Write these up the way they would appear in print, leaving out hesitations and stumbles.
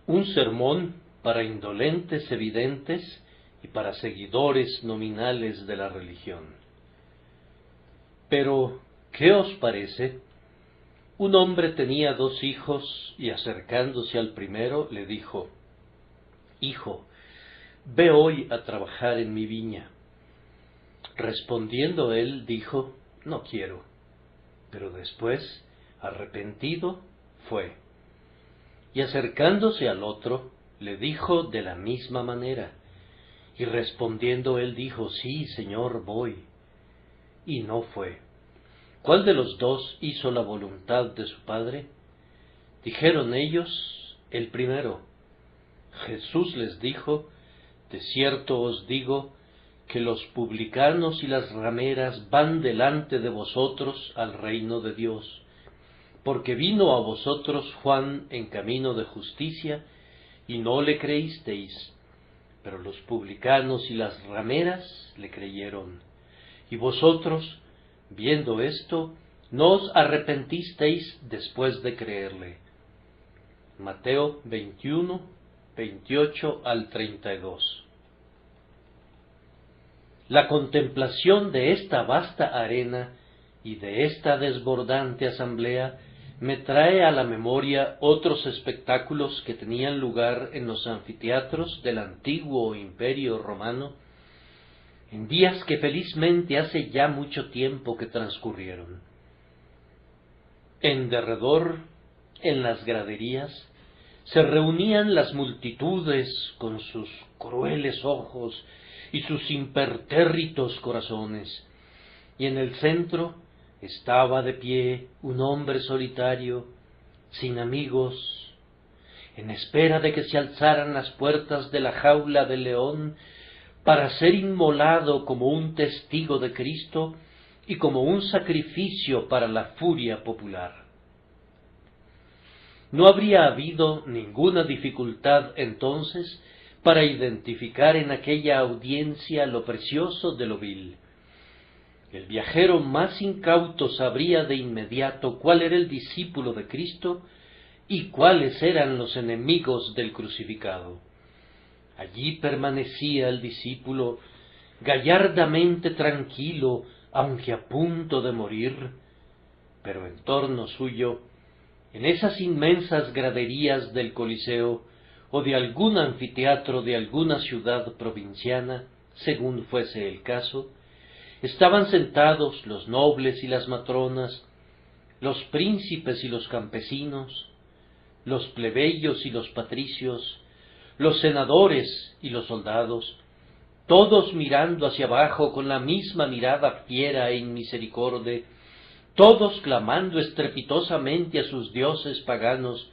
Un sermón para indolentes evidentes y para seguidores nominales de la religión. Pero, ¿qué os parece? Un hombre tenía 2 hijos y acercándose al primero le dijo: Hijo, ve hoy a trabajar en mi viña. Respondiendo él dijo: No quiero. Pero después, arrepentido, fue. Y acercándose al otro, le dijo de la misma manera. Y respondiendo él dijo: Sí, Señor, voy. Y no fue. ¿Cuál de los 2 hizo la voluntad de su padre? Dijeron ellos: el primero. Jesús les dijo: De cierto os digo, que los publicanos y las rameras van delante de vosotros al reino de Dios. Porque vino a vosotros Juan en camino de justicia, y no le creísteis, pero los publicanos y las rameras le creyeron. Y vosotros, viendo esto, no os arrepentisteis después de creerle. Mateo 21, 28 al 32. La contemplación de esta vasta arena y de esta desbordante asamblea me trae a la memoria otros espectáculos que tenían lugar en los anfiteatros del antiguo Imperio Romano, en días que felizmente hace ya mucho tiempo que transcurrieron. En derredor, en las graderías, se reunían las multitudes con sus crueles ojos y sus impertérritos corazones, y en el centro estaba de pie un hombre solitario, sin amigos, en espera de que se alzaran las puertas de la jaula del león para ser inmolado como un testigo de Cristo y como un sacrificio para la furia popular. No habría habido ninguna dificultad entonces para identificar en aquella audiencia lo precioso de lo vil. El viajero más incauto sabría de inmediato cuál era el discípulo de Cristo y cuáles eran los enemigos del crucificado. Allí permanecía el discípulo, gallardamente tranquilo, aunque a punto de morir, pero en torno suyo, en esas inmensas graderías del Coliseo o de algún anfiteatro de alguna ciudad provinciana, según fuese el caso, estaban sentados los nobles y las matronas, los príncipes y los campesinos, los plebeyos y los patricios, los senadores y los soldados, todos mirando hacia abajo con la misma mirada fiera e inmisericorde, todos clamando estrepitosamente a sus dioses paganos,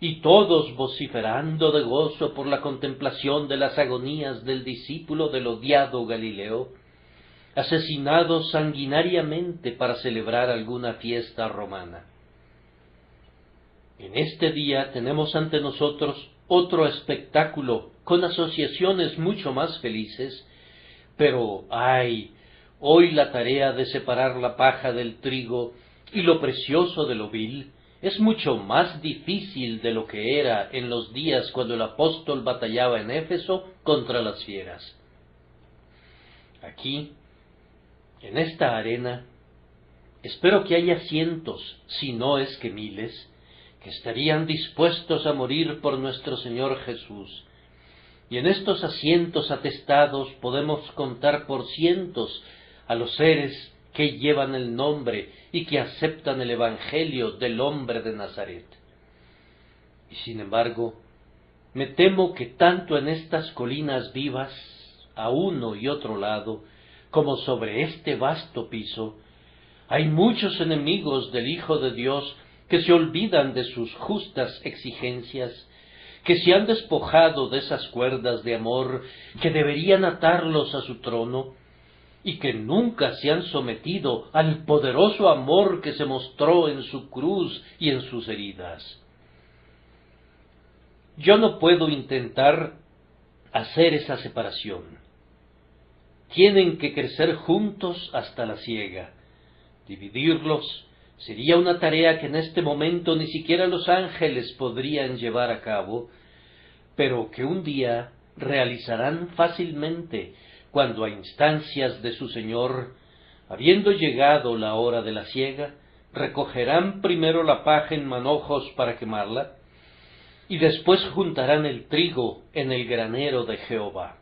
y todos vociferando de gozo por la contemplación de las agonías del discípulo del odiado Galileo, asesinado sanguinariamente para celebrar alguna fiesta romana. En este día tenemos ante nosotros otro espectáculo con asociaciones mucho más felices, pero ¡ay! Hoy la tarea de separar la paja del trigo y lo precioso de lo vil es mucho más difícil de lo que era en los días cuando el apóstol batallaba en Éfeso contra las fieras. Aquí, en esta arena, espero que haya cientos, si no es que miles, que estarían dispuestos a morir por nuestro Señor Jesús. Y en estos asientos atestados podemos contar por cientos a los seres que llevan el nombre y que aceptan el Evangelio del hombre de Nazaret. Y sin embargo, me temo que tanto en estas colinas vivas, a uno y otro lado, como sobre este vasto piso, hay muchos enemigos del Hijo de Dios que se olvidan de sus justas exigencias, que se han despojado de esas cuerdas de amor que deberían atarlos a su trono, y que nunca se han sometido al poderoso amor que se mostró en su cruz y en sus heridas. Yo no puedo intentar hacer esa separación. Tienen que crecer juntos hasta la siega. Dividirlos sería una tarea que en este momento ni siquiera los ángeles podrían llevar a cabo, pero que un día realizarán fácilmente cuando a instancias de su Señor, habiendo llegado la hora de la siega, recogerán primero la paja en manojos para quemarla, y después juntarán el trigo en el granero de Jehová.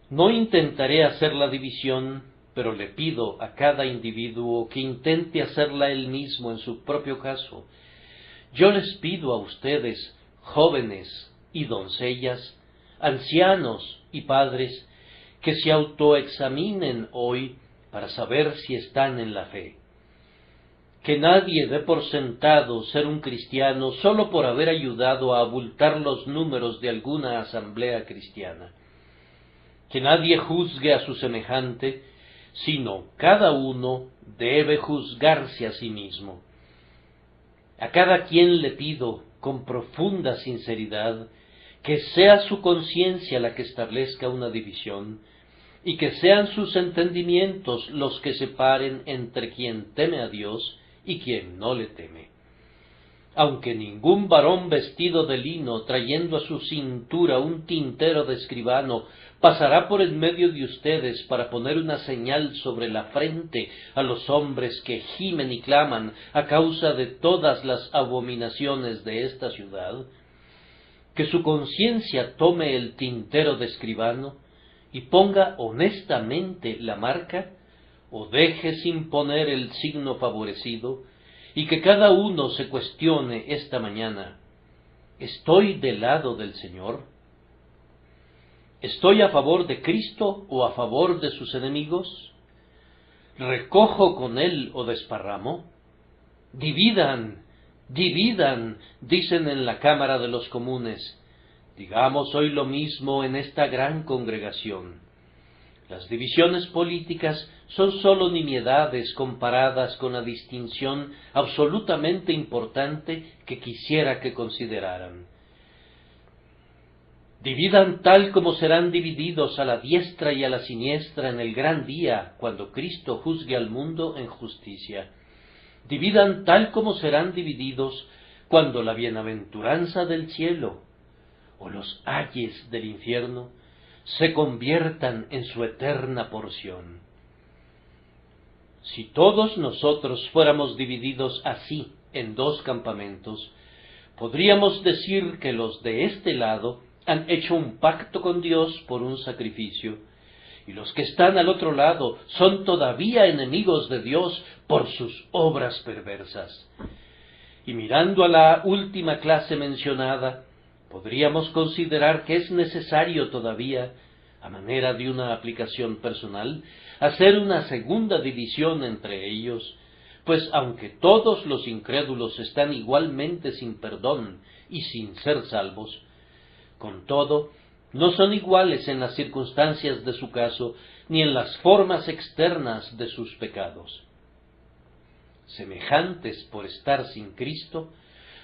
No intentaré hacer la división, pero le pido a cada individuo que intente hacerla él mismo en su propio caso. Yo les pido a ustedes, jóvenes y doncellas, ancianos y padres, que se autoexaminen hoy para saber si están en la fe. Que nadie dé por sentado ser un cristiano sólo por haber ayudado a abultar los números de alguna asamblea cristiana. Que nadie juzgue a su semejante, sino cada uno debe juzgarse a sí mismo. A cada quien le pido, con profunda sinceridad, que sea su conciencia la que establezca una división, y que sean sus entendimientos los que separen entre quien teme a Dios y quien no le teme. Aunque ningún varón vestido de lino, trayendo a su cintura un tintero de escribano, pasará por en medio de ustedes para poner una señal sobre la frente a los hombres que gimen y claman a causa de todas las abominaciones de esta ciudad, que su conciencia tome el tintero de escribano y ponga honestamente la marca, o deje sin poner el signo favorecido, y que cada uno se cuestione esta mañana: ¿estoy del lado del Señor? ¿Estoy a favor de Cristo o a favor de sus enemigos? ¿Recojo con Él o desparramo? Dividan, dicen en la Cámara de los Comunes. Digamos hoy lo mismo en esta gran congregación. Las divisiones políticas son sólo nimiedades comparadas con la distinción absolutamente importante que quisiera que consideraran. Dividan tal como serán divididos a la diestra y a la siniestra en el gran día, cuando Cristo juzgue al mundo en justicia. Dividan tal como serán divididos cuando la bienaventuranza del cielo o los ayes del infierno se conviertan en su eterna porción. Si todos nosotros fuéramos divididos así en dos campamentos, podríamos decir que los de este lado han hecho un pacto con Dios por un sacrificio, y los que están al otro lado son todavía enemigos de Dios por sus obras perversas. Y mirando a la última clase mencionada, podríamos considerar que es necesario todavía, a manera de una aplicación personal, hacer una segunda división entre ellos, pues aunque todos los incrédulos están igualmente sin perdón y sin ser salvos, con todo, no son iguales en las circunstancias de su caso, ni en las formas externas de sus pecados. Semejantes por estar sin Cristo,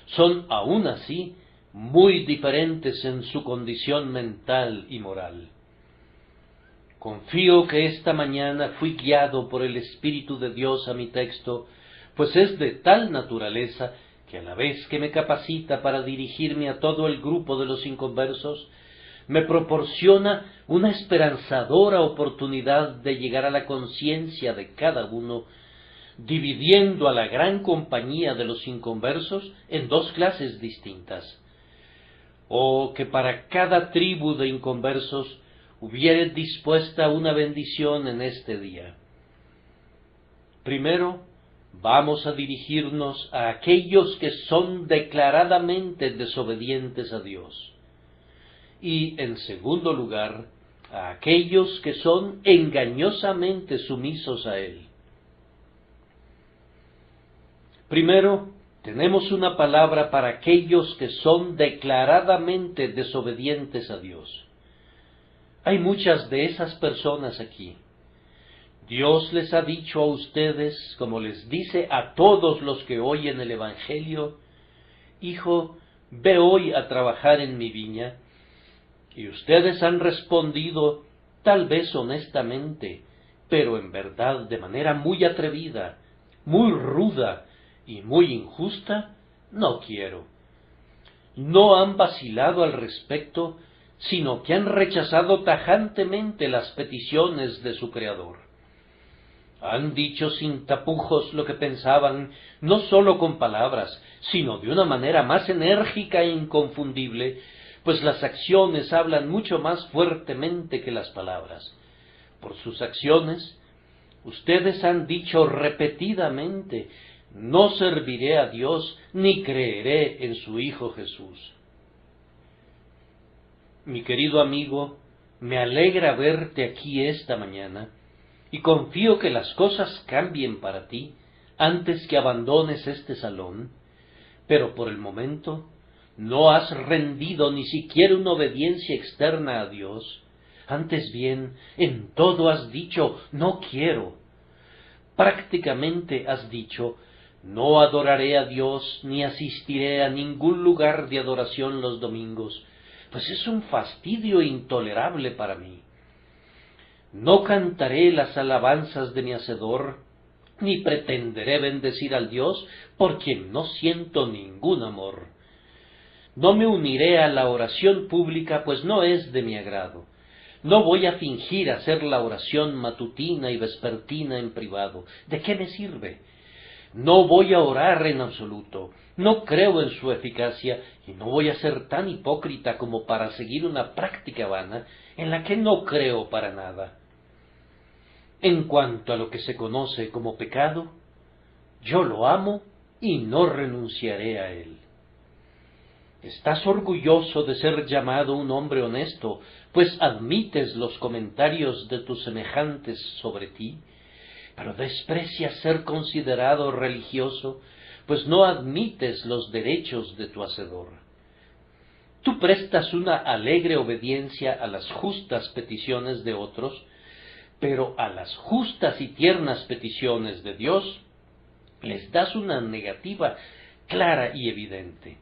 son aún así muy diferentes en su condición mental y moral. Confío que esta mañana fui guiado por el Espíritu de Dios a mi texto, pues es de tal naturaleza que a la vez que me capacita para dirigirme a todo el grupo de los inconversos, me proporciona una esperanzadora oportunidad de llegar a la conciencia de cada uno, dividiendo a la gran compañía de los inconversos en dos clases distintas. O que para cada tribu de inconversos hubiere dispuesta una bendición en este día. Primero, vamos a dirigirnos a aquellos que son declaradamente desobedientes a Dios. Y, en segundo lugar, a aquellos que son engañosamente sumisos a Él. Primero, tenemos una palabra para aquellos que son declaradamente desobedientes a Dios. Hay muchas de esas personas aquí. Dios les ha dicho a ustedes, como les dice a todos los que oyen el Evangelio: Hijo, ve hoy a trabajar en mi viña. Y ustedes han respondido, tal vez honestamente, pero en verdad de manera muy atrevida, muy ruda y muy injusta: no quiero. no han vacilado al respecto, sino que han rechazado tajantemente las peticiones de su Creador. Han dicho sin tapujos lo que pensaban, no sólo con palabras, sino de una manera más enérgica e inconfundible, pues las acciones hablan mucho más fuertemente que las palabras. Por sus acciones, ustedes han dicho repetidamente: no serviré a Dios ni creeré en su Hijo Jesús. Mi querido amigo, me alegra verte aquí esta mañana, y confío que las cosas cambien para ti antes que abandones este salón, pero por el momento no has rendido ni siquiera una obediencia externa a Dios. Antes bien, en todo has dicho: no quiero. Prácticamente has dicho: no adoraré a Dios ni asistiré a ningún lugar de adoración los domingos, pues es un fastidio intolerable para mí. No cantaré las alabanzas de mi Hacedor, ni pretenderé bendecir al Dios por quien no siento ningún amor. No me uniré a la oración pública, pues no es de mi agrado. No voy a fingir hacer la oración matutina y vespertina en privado. ¿De qué me sirve? No voy a orar en absoluto. No creo en su eficacia, y no voy a ser tan hipócrita como para seguir una práctica vana en la que no creo para nada. En cuanto a lo que se conoce como pecado, yo lo amo y no renunciaré a él. Estás orgulloso de ser llamado un hombre honesto, pues admites los comentarios de tus semejantes sobre ti, pero desprecias ser considerado religioso, pues no admites los derechos de tu Hacedor. Tú prestas una alegre obediencia a las justas peticiones de otros, pero a las justas y tiernas peticiones de Dios les das una negativa clara y evidente.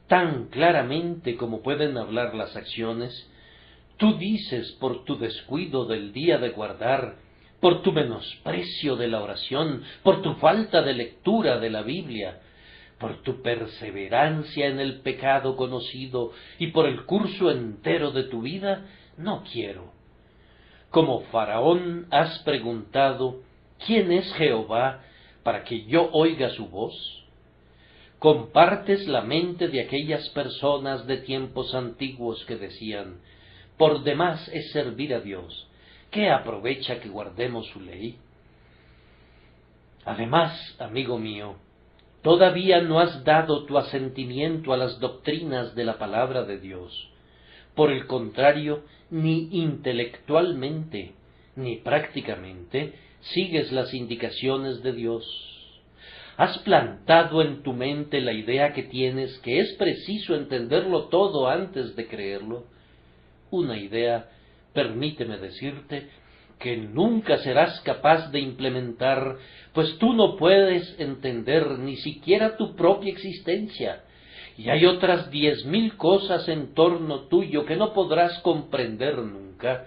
Tan claramente como pueden hablar las acciones, tú dices por tu descuido del día de guardar, por tu menosprecio de la oración, por tu falta de lectura de la Biblia, por tu perseverancia en el pecado conocido y por el curso entero de tu vida, no quiero. Como Faraón has preguntado: ¿quién es Jehová para que yo oiga su voz? Compartes la mente de aquellas personas de tiempos antiguos que decían: por demás es servir a Dios, ¿qué aprovecha que guardemos su ley? Además, amigo mío, todavía no has dado tu asentimiento a las doctrinas de la palabra de Dios. Por el contrario, ni intelectualmente, ni prácticamente, sigues las indicaciones de Dios. Has plantado en tu mente la idea que tienes que es preciso entenderlo todo antes de creerlo. Una idea, permíteme decirte, que nunca serás capaz de implementar, pues tú no puedes entender ni siquiera tu propia existencia, y hay otras 10,000 cosas en torno tuyo que no podrás comprender nunca,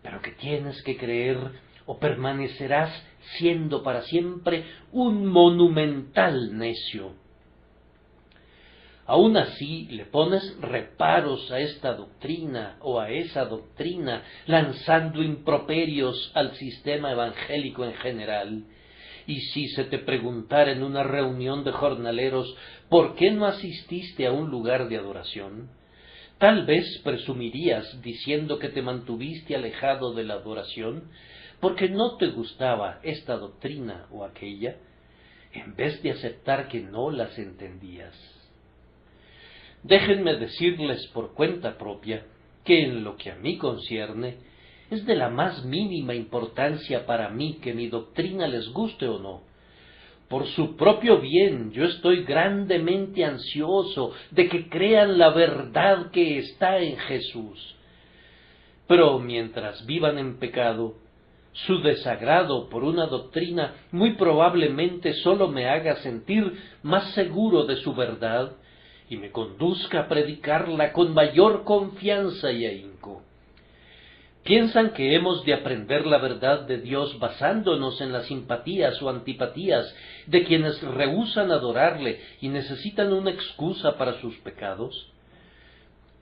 pero que tienes que creer o permanecerás siendo para siempre un monumental necio. Aún así le pones reparos a esta doctrina o a esa doctrina, lanzando improperios al sistema evangélico en general. Y si se te preguntara en una reunión de jornaleros ¿por qué no asististe a un lugar de adoración?, tal vez presumirías diciendo que te mantuviste alejado de la adoración porque no te gustaba esta doctrina o aquella, en vez de aceptar que no las entendías. Déjenme decirles por cuenta propia que en lo que a mí concierne, es de la más mínima importancia para mí que mi doctrina les guste o no. Por su propio bien, yo estoy grandemente ansioso de que crean la verdad que está en Jesús. Pero mientras vivan en pecado, su desagrado por una doctrina muy probablemente sólo me haga sentir más seguro de su verdad y me conduzca a predicarla con mayor confianza y ahínco. Piensan que hemos de aprender la verdad de Dios basándonos en las simpatías o antipatías de quienes rehúsan adorarle y necesitan una excusa para sus pecados.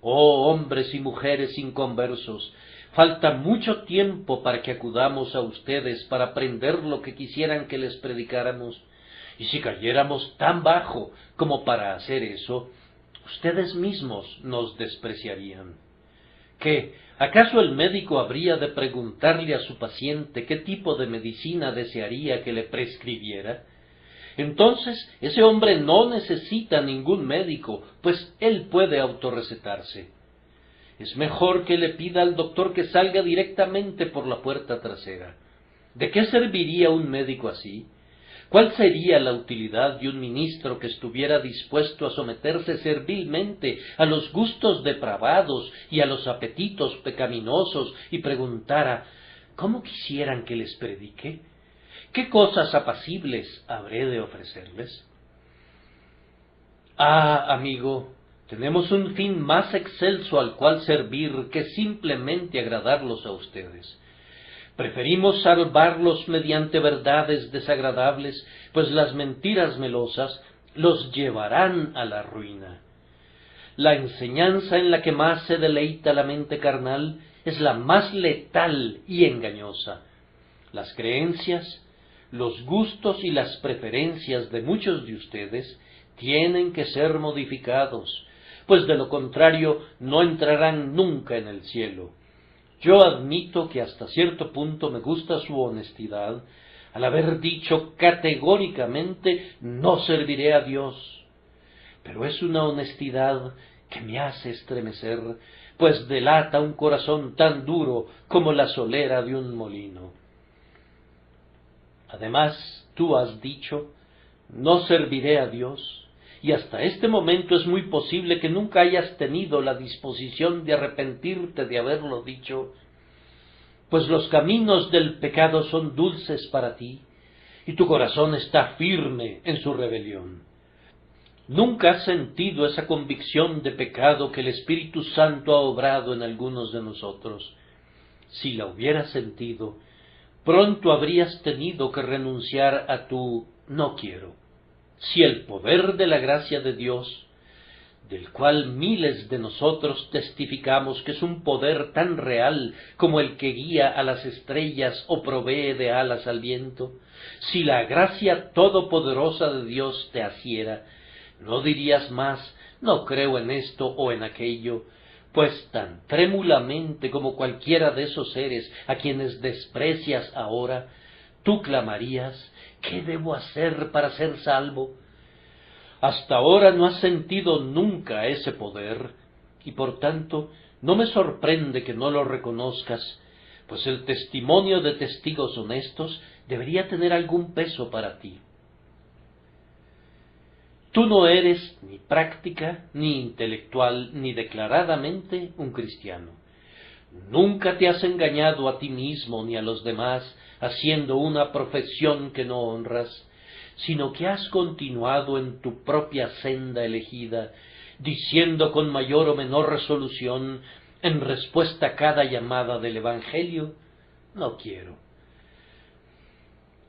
Oh hombres y mujeres inconversos, falta mucho tiempo para que acudamos a ustedes para aprender lo que quisieran que les predicáramos, y si cayéramos tan bajo como para hacer eso, ustedes mismos nos despreciarían. ¿Qué? ¿Acaso el médico habría de preguntarle a su paciente qué tipo de medicina desearía que le prescribiera? Entonces, ese hombre no necesita ningún médico, pues él puede autorrecetarse. Es mejor que le pida al doctor que salga directamente por la puerta trasera. ¿De qué serviría un médico así? ¿Cuál sería la utilidad de un ministro que estuviera dispuesto a someterse servilmente a los gustos depravados y a los apetitos pecaminosos y preguntara, ¿cómo quisieran que les predique? ¿Qué cosas apacibles habré de ofrecerles? Ah, amigo, tenemos un fin más excelso al cual servir que simplemente agradarlos a ustedes. Preferimos salvarlos mediante verdades desagradables, pues las mentiras melosas los llevarán a la ruina. La enseñanza en la que más se deleita la mente carnal es la más letal y engañosa. Las creencias, los gustos y las preferencias de muchos de ustedes tienen que ser modificados, pues de lo contrario no entrarán nunca en el cielo. Yo admito que hasta cierto punto me gusta su honestidad, al haber dicho categóricamente no serviré a Dios. Pero es una honestidad que me hace estremecer, pues delata un corazón tan duro como la solera de un molino. Además, tú has dicho, no serviré a Dios, y hasta este momento es muy posible que nunca hayas tenido la disposición de arrepentirte de haberlo dicho, pues los caminos del pecado son dulces para ti, y tu corazón está firme en su rebelión. Nunca has sentido esa convicción de pecado que el Espíritu Santo ha obrado en algunos de nosotros. Si la hubieras sentido, pronto habrías tenido que renunciar a tu no quiero. Si el poder de la gracia de Dios, del cual miles de nosotros testificamos que es un poder tan real como el que guía a las estrellas o provee de alas al viento, si la gracia todopoderosa de Dios te asiera, no dirías más, no creo en esto o en aquello, pues tan trémulamente como cualquiera de esos seres a quienes desprecias ahora, tú clamarías, ¿qué debo hacer para ser salvo? Hasta ahora no has sentido nunca ese poder, y por tanto no me sorprende que no lo reconozcas, pues el testimonio de testigos honestos debería tener algún peso para ti. Tú no eres ni práctica, ni intelectual, ni declaradamente un cristiano. Nunca te has engañado a ti mismo ni a los demás haciendo una profesión que no honras, sino que has continuado en tu propia senda elegida, diciendo con mayor o menor resolución, en respuesta a cada llamada del Evangelio, no quiero.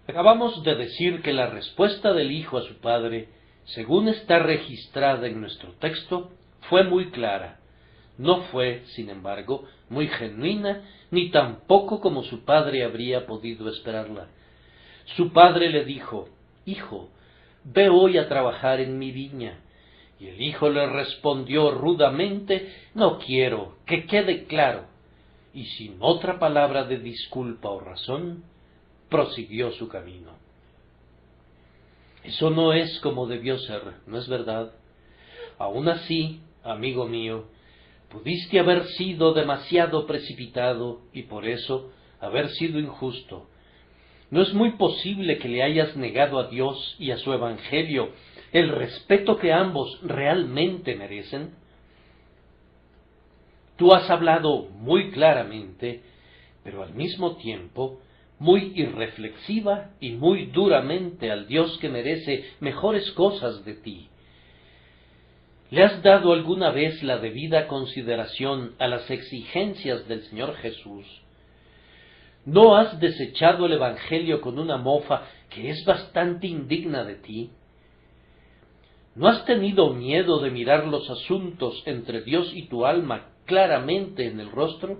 Acabamos de decir que la respuesta del Hijo a su Padre, según está registrada en nuestro texto, fue muy clara. No fue, sin embargo, muy genuina, ni tampoco como su padre habría podido esperarla. Su padre le dijo, «Hijo, ve hoy a trabajar en mi viña». Y el hijo le respondió rudamente, «No quiero, que quede claro». Y sin otra palabra de disculpa o razón, prosiguió su camino. Eso no es como debió ser, ¿no es verdad? Aun así, amigo mío, pudiste haber sido demasiado precipitado y por eso haber sido injusto. ¿No es muy posible que le hayas negado a Dios y a su Evangelio el respeto que ambos realmente merecen? Tú has hablado muy claramente, pero al mismo tiempo muy irreflexiva y muy duramente al Dios que merece mejores cosas de ti. ¿Le has dado alguna vez la debida consideración a las exigencias del Señor Jesús, ¿No has desechado el Evangelio con una mofa que es bastante indigna de ti? ¿No has tenido miedo de mirar los asuntos entre Dios y tu alma claramente en el rostro?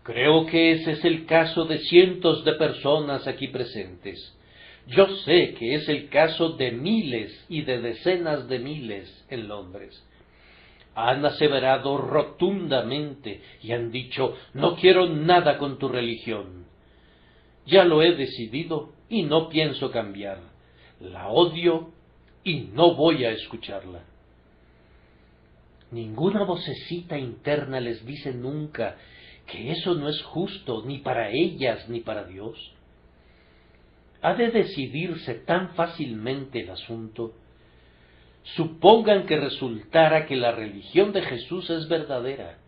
Creo que ese es el caso de cientos de personas aquí presentes. Yo sé que es el caso de miles y de decenas de miles en Londres. Han aseverado rotundamente y han dicho: no quiero nada con tu religión. Ya lo he decidido y no pienso cambiar. La odio y no voy a escucharla. Ninguna vocecita interna les dice nunca que eso no es justo ni para ellas ni para Dios. ¿Ha de decidirse tan fácilmente el asunto? Supongan que resultara que la religión de Jesús es verdadera.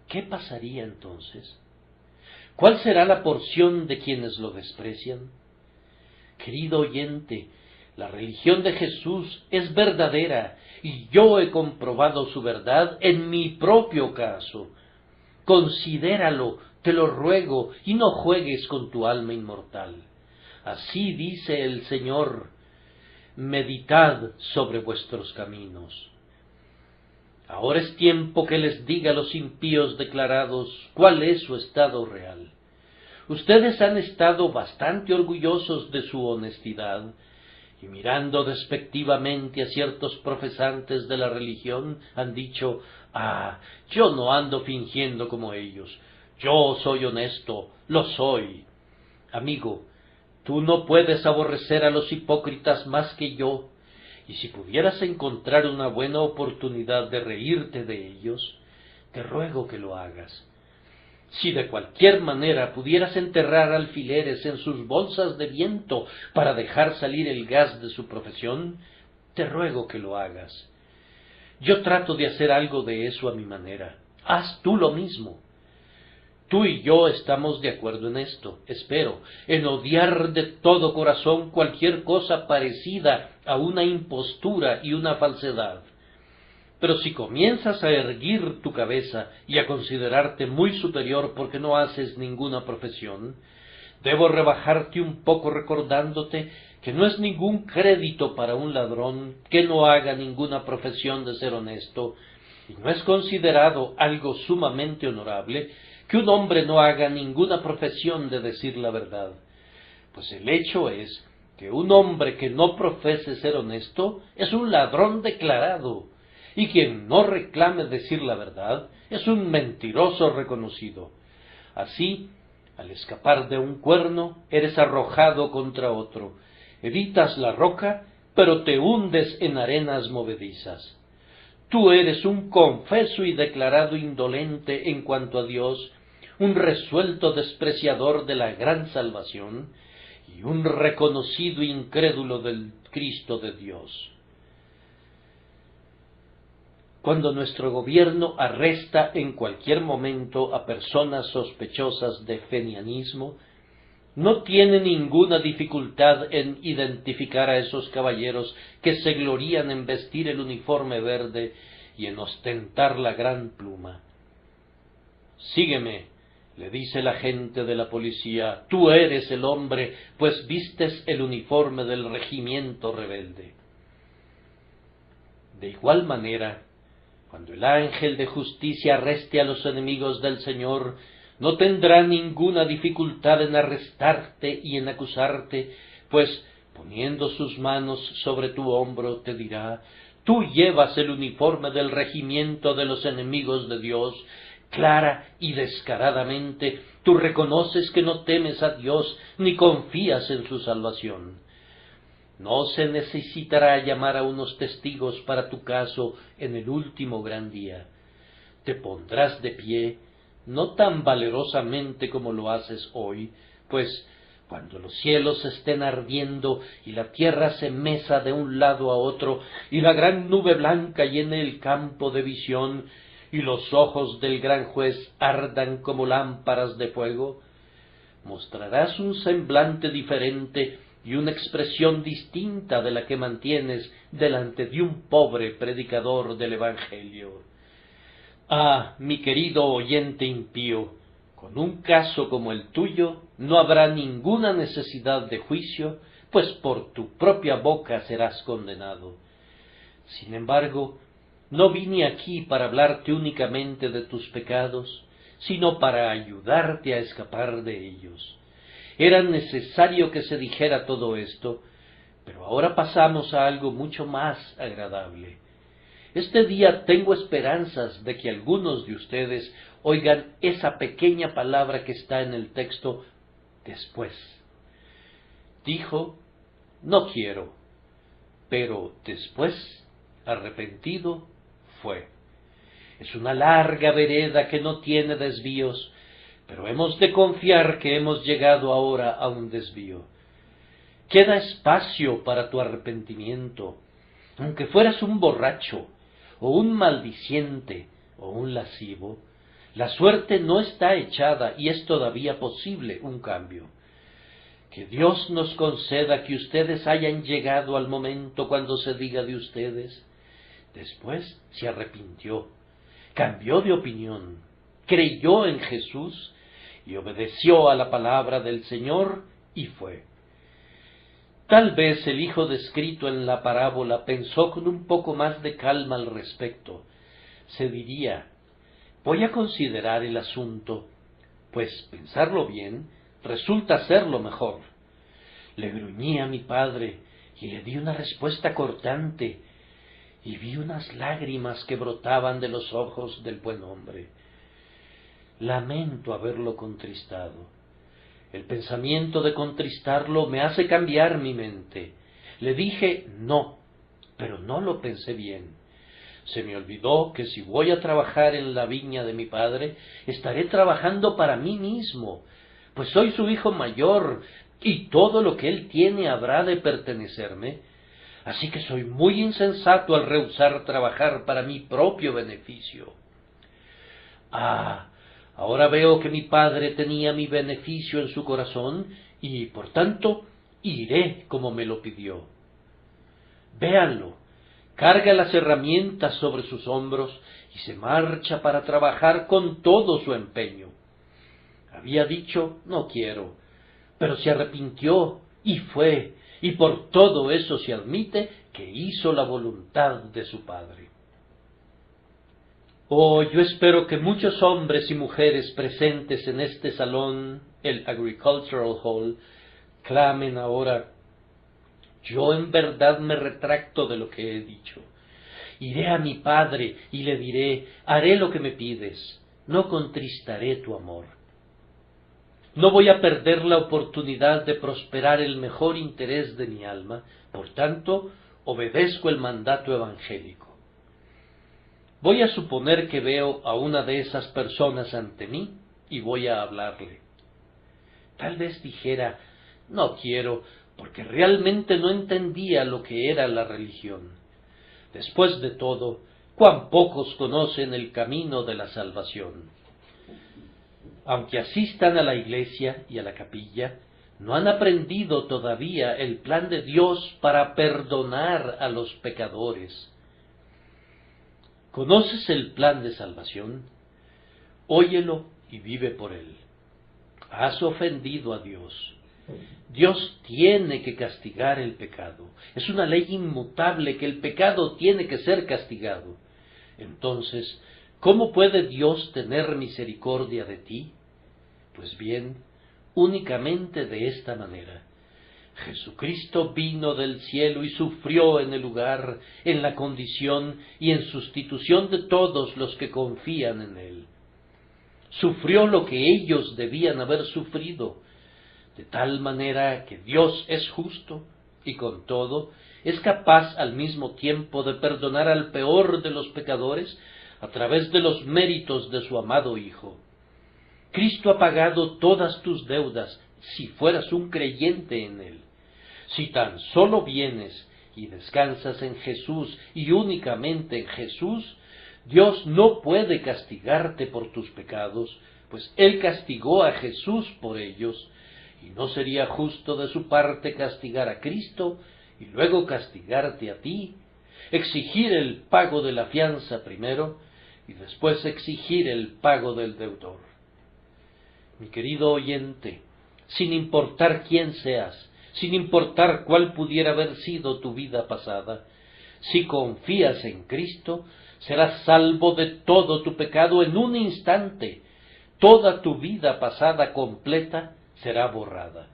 ¿Qué pasaría entonces? ¿Cuál será la porción de quienes lo desprecian? Querido oyente, la religión de Jesús es verdadera y yo he comprobado su verdad en mi propio caso. Considéralo, te lo ruego, y no juegues con tu alma inmortal. Así dice el Señor: meditad sobre vuestros caminos. Ahora es tiempo que les diga a los impíos declarados cuál es su estado real. Ustedes han estado bastante orgullosos de su honestidad, y mirando despectivamente a ciertos profesantes de la religión, han dicho: yo no ando fingiendo como ellos, yo soy honesto, lo soy. Amigo, tú no puedes aborrecer a los hipócritas más que yo, y si pudieras encontrar una buena oportunidad de reírte de ellos, te ruego que lo hagas. Si de cualquier manera pudieras enterrar alfileres en sus bolsas de viento para dejar salir el gas de su profesión, te ruego que lo hagas. Yo trato de hacer algo de eso a mi manera. Haz tú lo mismo. Tú y yo estamos de acuerdo en esto, espero, en odiar de todo corazón cualquier cosa parecida a una impostura y una falsedad. Pero si comienzas a erguir tu cabeza y a considerarte muy superior porque no haces ninguna profesión, debo rebajarte un poco recordándote que no es ningún crédito para un ladrón que no haga ninguna profesión de ser honesto, y no es considerado algo sumamente honorable que un hombre no haga ninguna profesión de decir la verdad. Pues el hecho es que un hombre que no profese ser honesto es un ladrón declarado, y quien no reclame decir la verdad es un mentiroso reconocido. Así, al escapar de un cuerno, eres arrojado contra otro. Evitas la roca, pero te hundes en arenas movedizas. Tú eres un confeso y declarado indolente en cuanto a Dios, un resuelto despreciador de la gran salvación, y un reconocido incrédulo del Cristo de Dios. Cuando nuestro gobierno arresta en cualquier momento a personas sospechosas de fenianismo, no tiene ninguna dificultad en identificar a esos caballeros que se glorían en vestir el uniforme verde y en ostentar la gran pluma. Sígueme, le dice el agente de la policía, tú eres el hombre, pues vistes el uniforme del regimiento rebelde. De igual manera, cuando el ángel de justicia arreste a los enemigos del Señor, no tendrá ninguna dificultad en arrestarte y en acusarte, pues poniendo sus manos sobre tu hombro te dirá, tú llevas el uniforme del regimiento de los enemigos de Dios. Clara y descaradamente tú reconoces que no temes a Dios ni confías en su salvación. No se necesitará llamar a unos testigos para tu caso en el último gran día. Te pondrás de pie, no tan valerosamente como lo haces hoy, pues cuando los cielos estén ardiendo y la tierra se meza de un lado a otro y la gran nube blanca llene el campo de visión y los ojos del gran juez ardan como lámparas de fuego, mostrarás un semblante diferente y una expresión distinta de la que mantienes delante de un pobre predicador del Evangelio. Mi querido oyente impío, Con un caso como el tuyo no habrá ninguna necesidad de juicio, pues por tu propia boca serás condenado. Sin embargo, no vine aquí para hablarte únicamente de tus pecados, sino para ayudarte a escapar de ellos. Era necesario que se dijera todo esto, pero ahora pasamos a algo mucho más agradable. Este día tengo esperanzas de que algunos de ustedes oigan esa pequeña palabra que está en el texto después. Dijo, no quiero, pero después, arrepentido, fue. Es una larga vereda que no tiene desvíos, pero hemos de confiar que hemos llegado ahora a un desvío. Queda espacio para tu arrepentimiento, aunque fueras un borracho, o un maldiciente, o un lascivo. La suerte no está echada y es todavía posible un cambio. Que Dios nos conceda que ustedes hayan llegado al momento cuando se diga de ustedes, después se arrepintió, cambió de opinión, creyó en Jesús y obedeció a la palabra del Señor y fue. Tal vez el hijo descrito en la parábola pensó con un poco más de calma al respecto. Se diría, voy a considerar el asunto, pues pensarlo bien resulta ser lo mejor. Le gruñí a mi padre y le di una respuesta cortante, y vi unas lágrimas que brotaban de los ojos del buen hombre. Lamento haberlo contristado. El pensamiento de contristarlo me hace cambiar mi mente. Le dije no, pero no lo pensé bien. Se me olvidó que si voy a trabajar en la viña de mi padre, estaré trabajando para mí mismo, pues soy su hijo mayor, y todo lo que él tiene habrá de pertenecerme. Así que soy muy insensato al rehusar trabajar para mi propio beneficio. Ahora veo que mi padre tenía mi beneficio en su corazón, y por tanto iré como me lo pidió. Véanlo, carga las herramientas sobre sus hombros y se marcha para trabajar con todo su empeño. Había dicho, no quiero, pero se arrepintió y fue, y por todo eso se admite que hizo la voluntad de su padre. Oh, yo espero que muchos hombres y mujeres presentes en este salón, el Agricultural Hall, clamen ahora, yo en verdad me retracto de lo que he dicho. Iré a mi padre y le diré, haré lo que me pides, no contristaré tu amor. No voy a perder la oportunidad de prosperar el mejor interés de mi alma, por tanto, obedezco el mandato evangélico. Voy a suponer que veo a una de esas personas ante mí y voy a hablarle. Tal vez dijera, no quiero, porque realmente no entendía lo que era la religión. Después de todo, cuán pocos conocen el camino de la salvación. Aunque asistan a la iglesia y a la capilla, no han aprendido todavía el plan de Dios para perdonar a los pecadores. ¿Conoces el plan de salvación? Óyelo y vive por él. Has ofendido a Dios. Dios tiene que castigar el pecado. Es una ley inmutable que el pecado tiene que ser castigado. Entonces, ¿cómo puede Dios tener misericordia de ti? Pues bien, únicamente de esta manera. Jesucristo vino del cielo y sufrió en el lugar, en la condición y en sustitución de todos los que confían en él. Sufrió lo que ellos debían haber sufrido, de tal manera que Dios es justo y con todo es capaz al mismo tiempo de perdonar al peor de los pecadores a través de los méritos de su amado Hijo. Cristo ha pagado todas tus deudas si fueras un creyente en él. Si tan solo vienes y descansas en Jesús y únicamente en Jesús, Dios no puede castigarte por tus pecados, pues Él castigó a Jesús por ellos, y no sería justo de su parte castigar a Cristo y luego castigarte a ti, exigir el pago de la fianza primero y después exigir el pago del deudor. Mi querido oyente, sin importar quién seas, sin importar cuál pudiera haber sido tu vida pasada, si confías en Cristo, serás salvo de todo tu pecado en un instante. Toda tu vida pasada completa será borrada.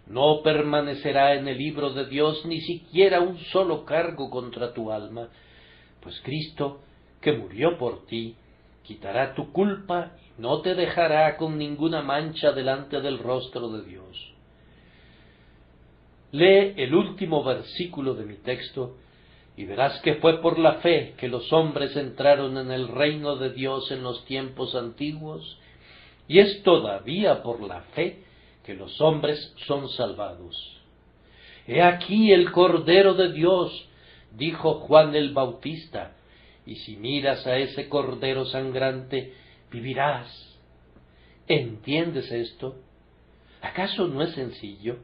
No permanecerá en el libro de Dios ni siquiera un solo cargo contra tu alma, pues Cristo, que murió por ti, quitará tu culpa y no te dejará con ninguna mancha delante del rostro de Dios. Lee el último versículo de mi texto y verás que fue por la fe que los hombres entraron en el reino de Dios en los tiempos antiguos, y es todavía por la fe que los hombres son salvados. He aquí el Cordero de Dios, dijo Juan el Bautista, y si miras a ese Cordero sangrante, vivirás. ¿Entiendes esto? ¿Acaso no es sencillo?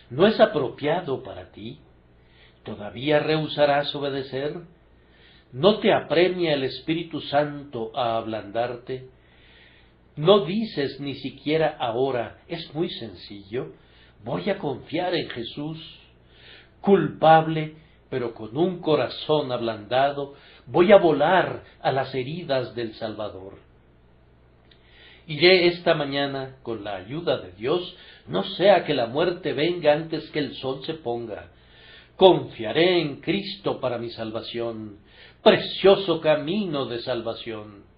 ¿No es apropiado para ti? ¿Todavía rehusarás obedecer? ¿No te apremia el Espíritu Santo a ablandarte? ¿No dices ni siquiera ahora, es muy sencillo, voy a confiar en Jesús? Culpable, pero con un corazón ablandado, voy a volar a las heridas del Salvador. Iré esta mañana con la ayuda de Dios, no sea que la muerte venga antes que el sol se ponga. Confiaré en Cristo para mi salvación, precioso camino de salvación.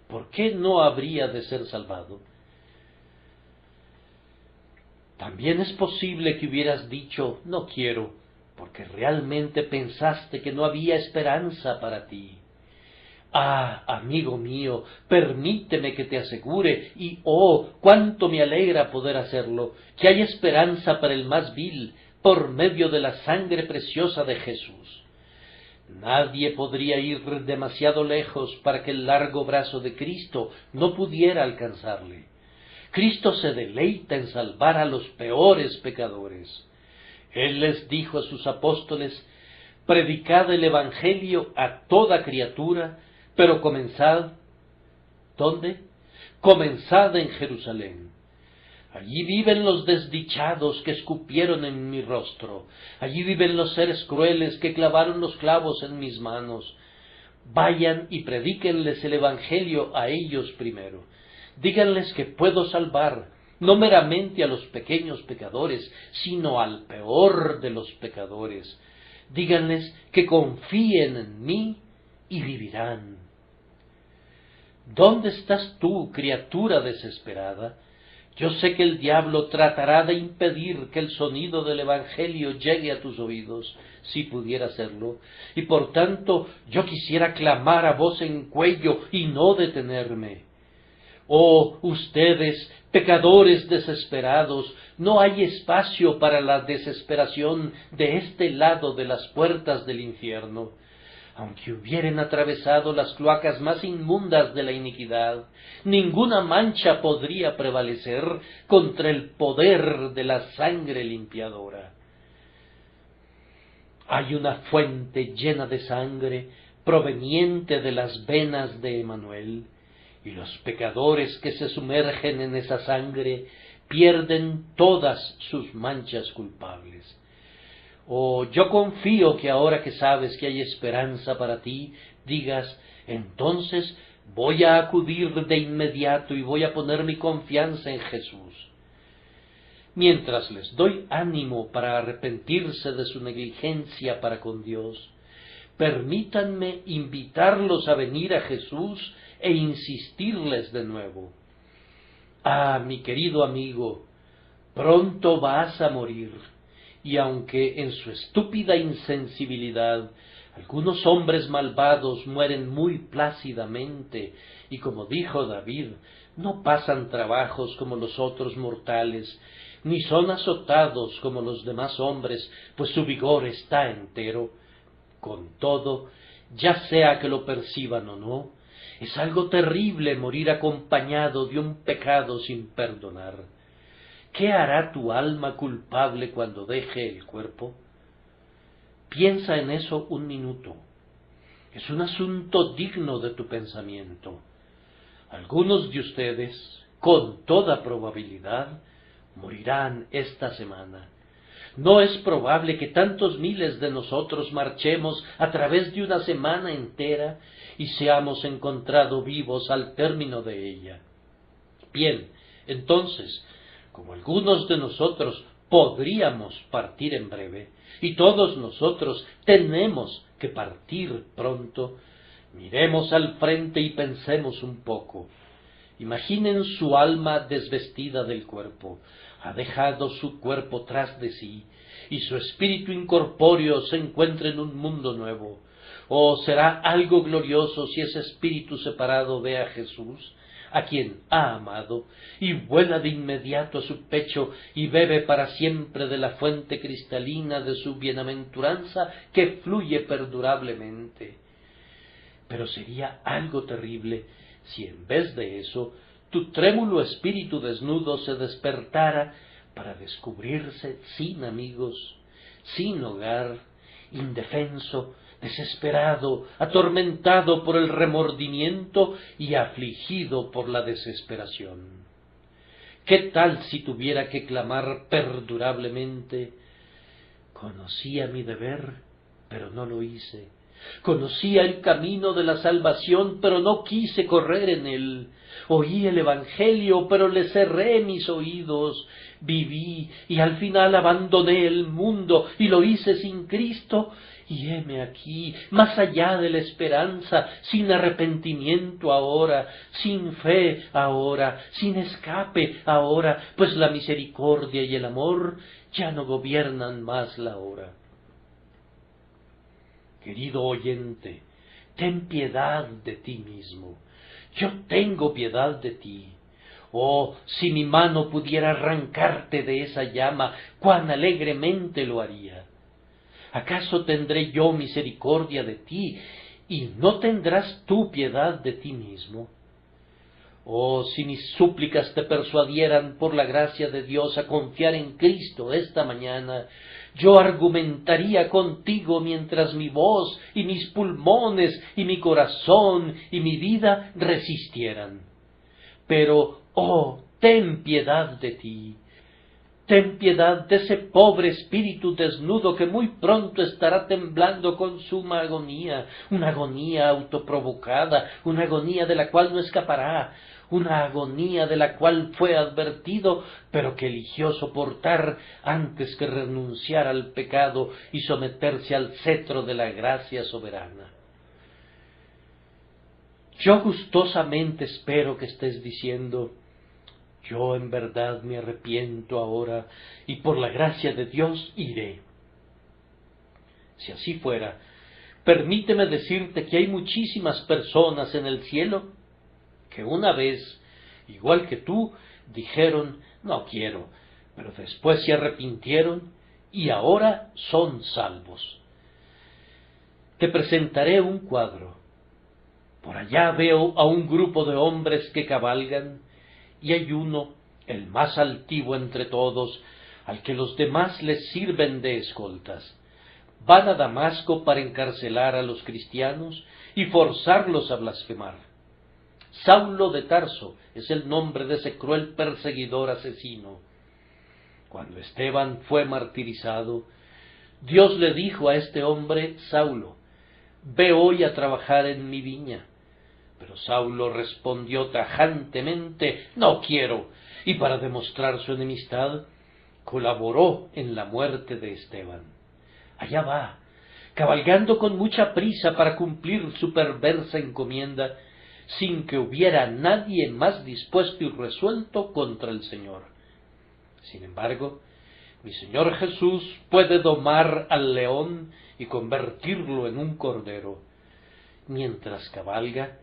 ¿Por qué no habría de ser salvado? También es posible que hubieras dicho, no quiero, porque realmente pensaste que no había esperanza para ti. Ah, amigo mío, permíteme que te asegure, y oh, cuánto me alegra poder hacerlo, que hay esperanza para el más vil, por medio de la sangre preciosa de Jesús. Nadie podría ir demasiado lejos para que el largo brazo de Cristo no pudiera alcanzarle. Cristo se deleita en salvar a los peores pecadores. Él les dijo a sus apóstoles, predicad el Evangelio a toda criatura, pero comenzad, ¿dónde? Comenzad en Jerusalén. Allí viven los desdichados que escupieron en mi rostro. Allí viven los seres crueles que clavaron los clavos en mis manos. Vayan y predíquenles el Evangelio a ellos primero. Díganles que puedo salvar, no meramente a los pequeños pecadores, sino al peor de los pecadores. Díganles que confíen en mí y vivirán. ¿Dónde estás tú, criatura desesperada? Yo sé que el diablo tratará de impedir que el sonido del Evangelio llegue a tus oídos, si pudiera hacerlo, y por tanto yo quisiera clamar a voz en cuello y no detenerme. Oh, ustedes, pecadores desesperados, no hay espacio para la desesperación de este lado de las puertas del infierno. Aunque hubieren atravesado las cloacas más inmundas de la iniquidad, ninguna mancha podría prevalecer contra el poder de la sangre limpiadora. Hay una fuente llena de sangre proveniente de las venas de Emmanuel, y los pecadores que se sumergen en esa sangre pierden todas sus manchas culpables. Oh, yo confío que ahora que sabes que hay esperanza para ti, digas, entonces voy a acudir de inmediato y voy a poner mi confianza en Jesús. Mientras les doy ánimo para arrepentirse de su negligencia para con Dios, permítanme invitarlos a venir a Jesús e insistirles de nuevo. Ah, mi querido amigo, pronto vas a morir. Y aunque en su estúpida insensibilidad algunos hombres malvados mueren muy plácidamente, y como dijo David, no pasan trabajos como los otros mortales, ni son azotados como los demás hombres, pues su vigor está entero. Con todo, ya sea que lo perciban o no, es algo terrible morir acompañado de un pecado sin perdonar. ¿Qué hará tu alma culpable cuando deje el cuerpo? Piensa en eso un minuto. Es un asunto digno de tu pensamiento. Algunos de ustedes, con toda probabilidad, morirán esta semana. No es probable que tantos miles de nosotros marchemos a través de una semana entera y seamos encontrados vivos al término de ella. Bien, entonces, como algunos de nosotros podríamos partir en breve, y todos nosotros tenemos que partir pronto, miremos al frente y pensemos un poco. Imaginen su alma desvestida del cuerpo, ha dejado su cuerpo tras de sí, y su espíritu incorpóreo se encuentra en un mundo nuevo. ¿O será algo glorioso si ese espíritu separado ve a Jesús, a quien ha amado, y vuela de inmediato a su pecho y bebe para siempre de la fuente cristalina de su bienaventuranza que fluye perdurablemente? Pero sería algo terrible si en vez de eso tu trémulo espíritu desnudo se despertara para descubrirse sin amigos, sin hogar, indefenso, desesperado, atormentado por el remordimiento y afligido por la desesperación. ¿Qué tal si tuviera que clamar perdurablemente: conocía mi deber, pero no lo hice; conocía el camino de la salvación, pero no quise correr en él; oí el Evangelio, pero le cerré mis oídos; viví y al final abandoné el mundo y lo hice sin Cristo; y heme aquí, más allá de la esperanza, sin arrepentimiento ahora, sin fe ahora, sin escape ahora, pues la misericordia y el amor ya no gobiernan más la hora. Querido oyente, ten piedad de ti mismo. Yo tengo piedad de ti. Oh, si mi mano pudiera arrancarte de esa llama, cuán alegremente lo haría. ¿Acaso tendré yo misericordia de ti, y no tendrás tú piedad de ti mismo? Oh, si mis súplicas te persuadieran por la gracia de Dios a confiar en Cristo esta mañana, yo argumentaría contigo mientras mi voz y mis pulmones y mi corazón y mi vida resistieran. Pero, oh, ten piedad de ti. Ten piedad de ese pobre espíritu desnudo que muy pronto estará temblando con suma agonía, una agonía autoprovocada, una agonía de la cual no escapará, una agonía de la cual fue advertido, pero que eligió soportar antes que renunciar al pecado y someterse al cetro de la gracia soberana. Yo gustosamente espero que estés diciendo: yo en verdad me arrepiento ahora, y por la gracia de Dios iré. Si así fuera, permíteme decirte que hay muchísimas personas en el cielo que una vez, igual que tú, dijeron: no quiero, pero después se arrepintieron y ahora son salvos. Te presentaré un cuadro. Por allá veo a un grupo de hombres que cabalgan, y hay uno, el más altivo entre todos, al que los demás les sirven de escoltas. Van a Damasco para encarcelar a los cristianos y forzarlos a blasfemar. Saulo de Tarso es el nombre de ese cruel perseguidor asesino. Cuando Esteban fue martirizado, Dios le dijo a este hombre: Saulo, ve hoy a trabajar en mi viña. Pero Saulo respondió tajantemente: no quiero, y para demostrar su enemistad, colaboró en la muerte de Esteban. Allá va, cabalgando con mucha prisa para cumplir su perversa encomienda, sin que hubiera nadie más dispuesto y resuelto contra el Señor. Sin embargo, mi Señor Jesús puede domar al león y convertirlo en un cordero. Mientras cabalga,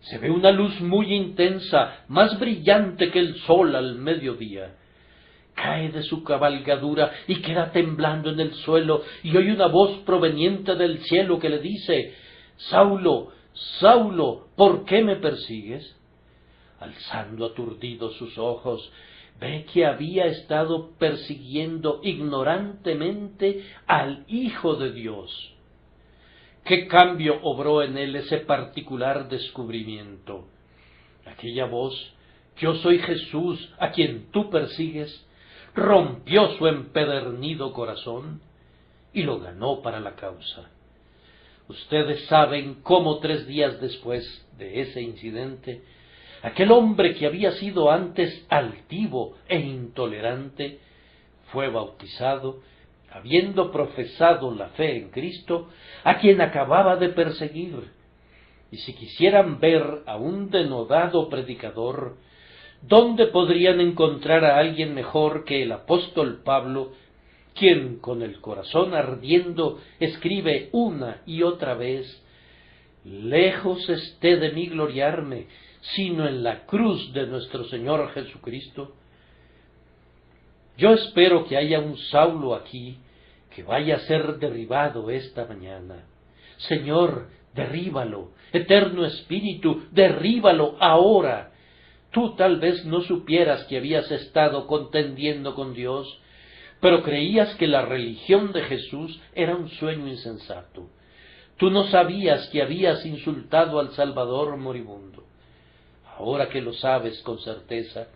se ve una luz muy intensa, más brillante que el sol al mediodía. Cae de su cabalgadura y queda temblando en el suelo, y oye una voz proveniente del cielo que le dice: Saulo, Saulo, ¿por qué me persigues? Alzando aturdido sus ojos, ve que había estado persiguiendo ignorantemente al Hijo de Dios. ¿Qué cambio obró en él ese particular descubrimiento? Aquella voz, yo soy Jesús a quien tú persigues, rompió su empedernido corazón y lo ganó para la causa. Ustedes saben cómo 3 días después de ese incidente, aquel hombre que había sido antes altivo e intolerante, fue bautizado, habiendo profesado la fe en Cristo, a quien acababa de perseguir. Y si quisieran ver a un denodado predicador, ¿dónde podrían encontrar a alguien mejor que el apóstol Pablo, quien con el corazón ardiendo escribe una y otra vez: lejos esté de mí gloriarme, sino en la cruz de nuestro Señor Jesucristo? Yo espero que haya un Saulo aquí que vaya a ser derribado esta mañana. Señor, derríbalo, Eterno Espíritu, derríbalo ahora. Tú tal vez no supieras que habías estado contendiendo con Dios, pero creías que la religión de Jesús era un sueño insensato. Tú no sabías que habías insultado al Salvador moribundo. Ahora que lo sabes con certeza,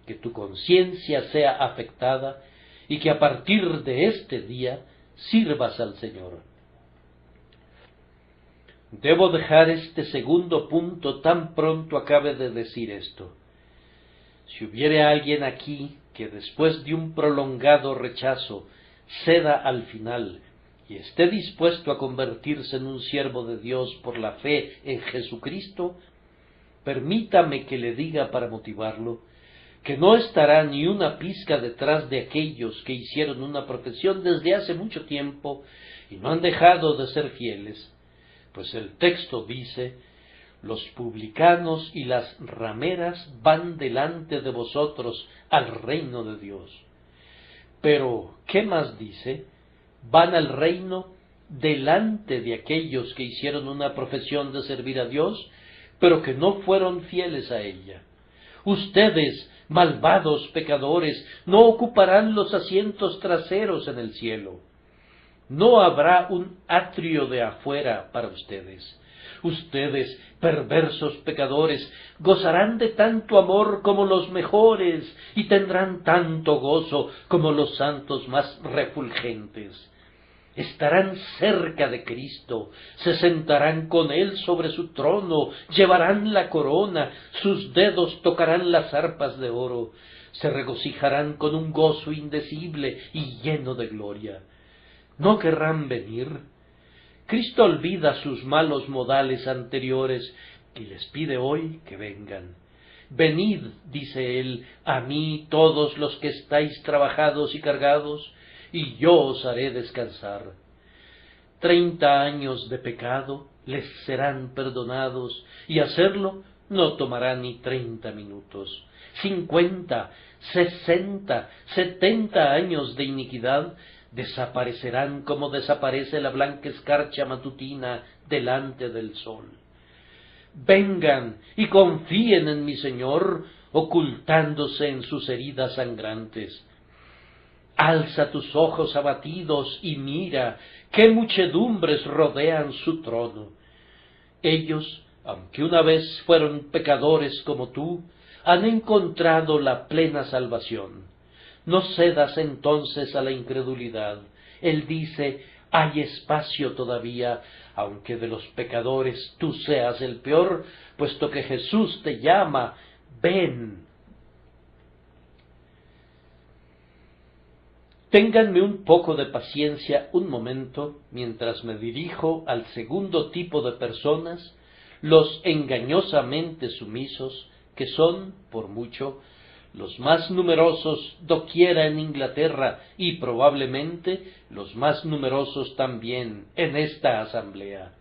que tu conciencia sea afectada y que a partir de este día sirvas al Señor. Debo dejar este segundo punto tan pronto acabe de decir esto. Si hubiere alguien aquí que después de un prolongado rechazo ceda al final y esté dispuesto a convertirse en un siervo de Dios por la fe en Jesucristo, permítame que le diga para motivarlo que no estará ni una pizca detrás de aquellos que hicieron una profesión desde hace mucho tiempo y no han dejado de ser fieles, pues el texto dice: los publicanos y las rameras van delante de vosotros al reino de Dios. Pero, ¿qué más dice? Van al reino delante de aquellos que hicieron una profesión de servir a Dios, pero que no fueron fieles a ella. Ustedes, malvados pecadores, no ocuparán los asientos traseros en el cielo. No habrá un atrio de afuera para ustedes. Ustedes, perversos pecadores, gozarán de tanto amor como los mejores y tendrán tanto gozo como los santos más refulgentes. Estarán cerca de Cristo, se sentarán con Él sobre su trono, llevarán la corona, sus dedos tocarán las arpas de oro, se regocijarán con un gozo indecible y lleno de gloria. ¿No querrán venir? Cristo olvida sus malos modales anteriores y les pide hoy que vengan. Venid, dice Él, a mí todos los que estáis trabajados y cargados, y yo os haré descansar. 30 años de pecado les serán perdonados, y hacerlo no tomará ni 30 minutos. 50, 60, 70 años de iniquidad desaparecerán como desaparece la blanca escarcha matutina delante del sol. Vengan y confíen en mi Señor, ocultándose en sus heridas sangrantes. Alza tus ojos abatidos y mira qué muchedumbres rodean su trono. Ellos, aunque una vez fueron pecadores como tú, han encontrado la plena salvación. No cedas entonces a la incredulidad. Él dice: hay espacio todavía, aunque de los pecadores tú seas el peor, puesto que Jesús te llama, ven. Ténganme un poco de paciencia un momento mientras me dirijo al segundo tipo de personas, los engañosamente sumisos, que son, por mucho, los más numerosos doquiera en Inglaterra y probablemente los más numerosos también en esta asamblea.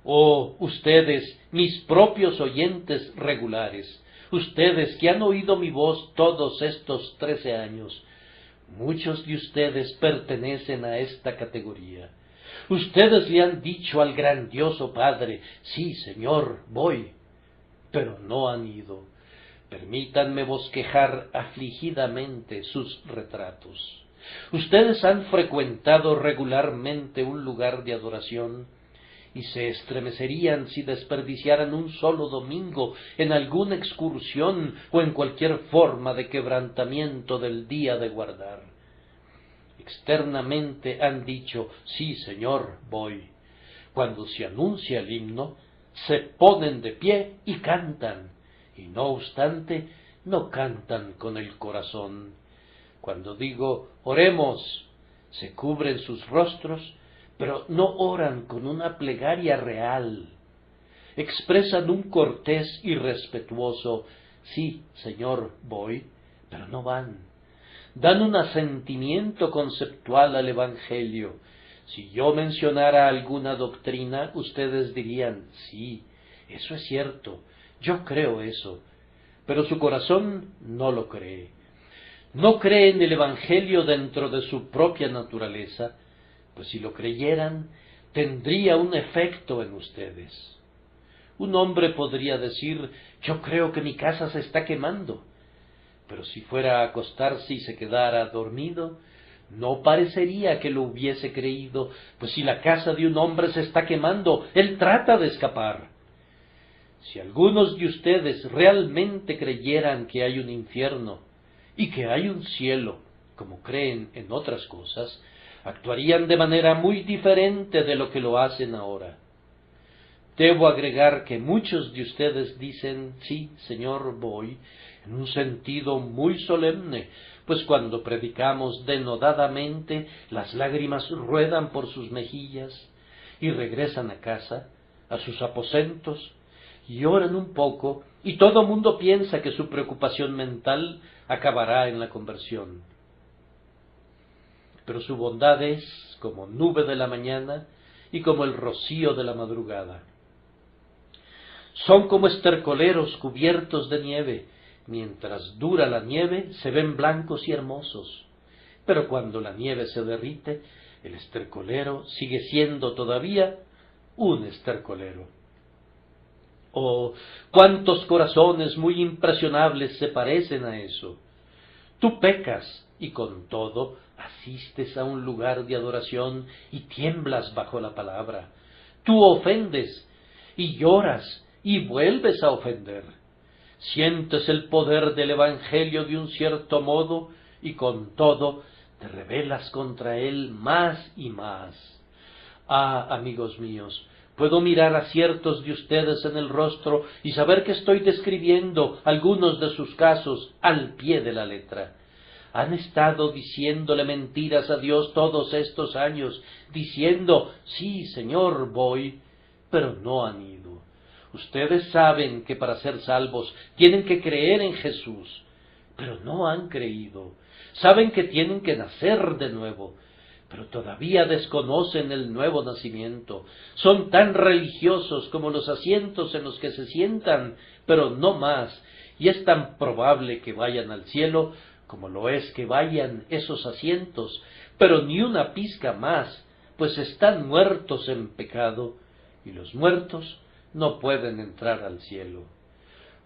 Oh, ustedes, mis propios oyentes regulares, ustedes que han oído mi voz todos estos 13 años, muchos de ustedes pertenecen a esta categoría. Ustedes le han dicho al grandioso Padre: sí, Señor, voy, pero no han ido. Permítanme bosquejar afligidamente sus retratos. Ustedes han frecuentado regularmente un lugar de adoración y se estremecerían si desperdiciaran un solo domingo en alguna excursión o en cualquier forma de quebrantamiento del día de guardar. Externamente han dicho, sí, señor, voy. Cuando se anuncia el himno, se ponen de pie y cantan, y no obstante, no cantan con el corazón. Cuando digo, oremos, se cubren sus rostros, pero no oran con una plegaria real. Expresan un cortés y respetuoso, sí, señor, voy, pero no van. Dan un asentimiento conceptual al Evangelio. Si yo mencionara alguna doctrina, ustedes dirían, sí, eso es cierto, yo creo eso, pero su corazón no lo cree. No cree en el Evangelio dentro de su propia naturaleza, pues si lo creyeran, tendría un efecto en ustedes. Un hombre podría decir, yo creo que mi casa se está quemando, pero si fuera a acostarse y se quedara dormido, no parecería que lo hubiese creído, pues si la casa de un hombre se está quemando, él trata de escapar. Si algunos de ustedes realmente creyeran que hay un infierno y que hay un cielo, como creen en otras cosas, actuarían de manera muy diferente de lo que lo hacen ahora. Debo agregar que muchos de ustedes dicen, sí, Señor, voy, en un sentido muy solemne, pues cuando predicamos denodadamente, las lágrimas ruedan por sus mejillas y regresan a casa, a sus aposentos, y oran un poco, y todo mundo piensa que su preocupación mental acabará en la conversión. Pero su bondad es como nube de la mañana y como el rocío de la madrugada. Son como estercoleros cubiertos de nieve. Mientras dura la nieve, se ven blancos y hermosos. Pero cuando la nieve se derrite, el estercolero sigue siendo todavía un estercolero. Oh, cuántos corazones muy impresionables se parecen a eso. Tú pecas y con todo asistes a un lugar de adoración y tiemblas bajo la palabra. Tú ofendes y lloras y vuelves a ofender. Sientes el poder del Evangelio de un cierto modo y con todo te rebelas contra él más y más. Ah, amigos míos, puedo mirar a ciertos de ustedes en el rostro y saber que estoy describiendo algunos de sus casos al pie de la letra. Han estado diciéndole mentiras a Dios todos estos años, diciendo, sí, Señor, voy, pero no han ido. Ustedes saben que para ser salvos tienen que creer en Jesús, pero no han creído. Saben que tienen que nacer de nuevo, pero todavía desconocen el nuevo nacimiento. Son tan religiosos como los asientos en los que se sientan, pero no más, y es tan probable que vayan al cielo como lo es que vayan esos asientos, pero ni una pizca más, pues están muertos en pecado, y los muertos no pueden entrar al cielo.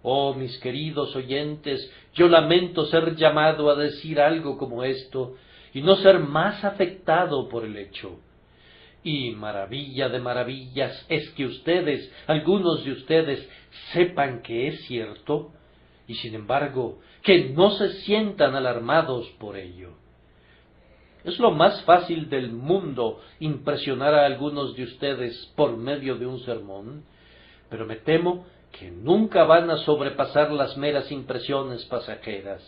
Oh, mis queridos oyentes, yo lamento ser llamado a decir algo como esto, y no ser más afectado por el hecho. Y maravilla de maravillas es que ustedes, algunos de ustedes, sepan que es cierto, y sin embargo, que no se sientan alarmados por ello. Es lo más fácil del mundo impresionar a algunos de ustedes por medio de un sermón, pero me temo que nunca van a sobrepasar las meras impresiones pasajeras.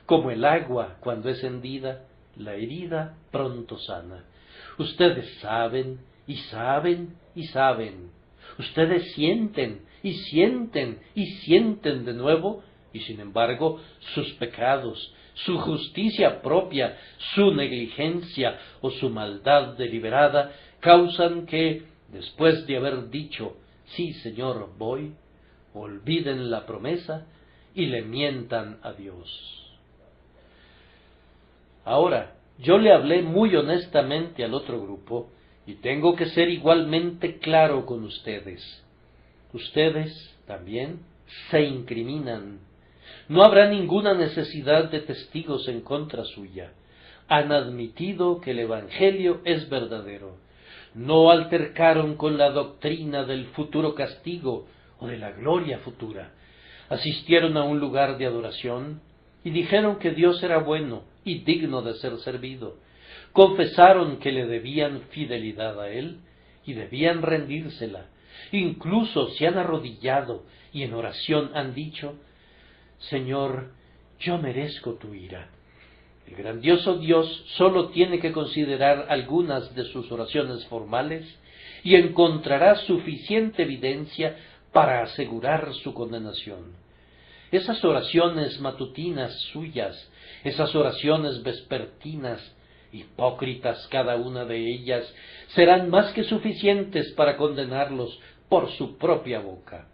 Como el agua cuando es hendida, la herida pronto sana. Ustedes saben y saben y saben. Ustedes sienten y sienten y sienten de nuevo, y sin embargo sus pecados, su justicia propia, su negligencia o su maldad deliberada causan que, después de haber dicho, sí, Señor, voy, olviden la promesa y le mientan a Dios. Ahora, yo le hablé muy honestamente al otro grupo y tengo que ser igualmente claro con ustedes. Ustedes también se incriminan. No habrá ninguna necesidad de testigos en contra suya. Han admitido que el Evangelio es verdadero. No altercaron con la doctrina del futuro castigo o de la gloria futura. Asistieron a un lugar de adoración y dijeron que Dios era bueno y digno de ser servido. Confesaron que le debían fidelidad a Él y debían rendírsela. Incluso se han arrodillado y en oración han dicho: Señor, yo merezco tu ira. El grandioso Dios sólo tiene que considerar algunas de sus oraciones formales y encontrará suficiente evidencia para asegurar su condenación. Esas oraciones matutinas suyas, esas oraciones vespertinas, hipócritas cada una de ellas, serán más que suficientes para condenarlos por su propia boca.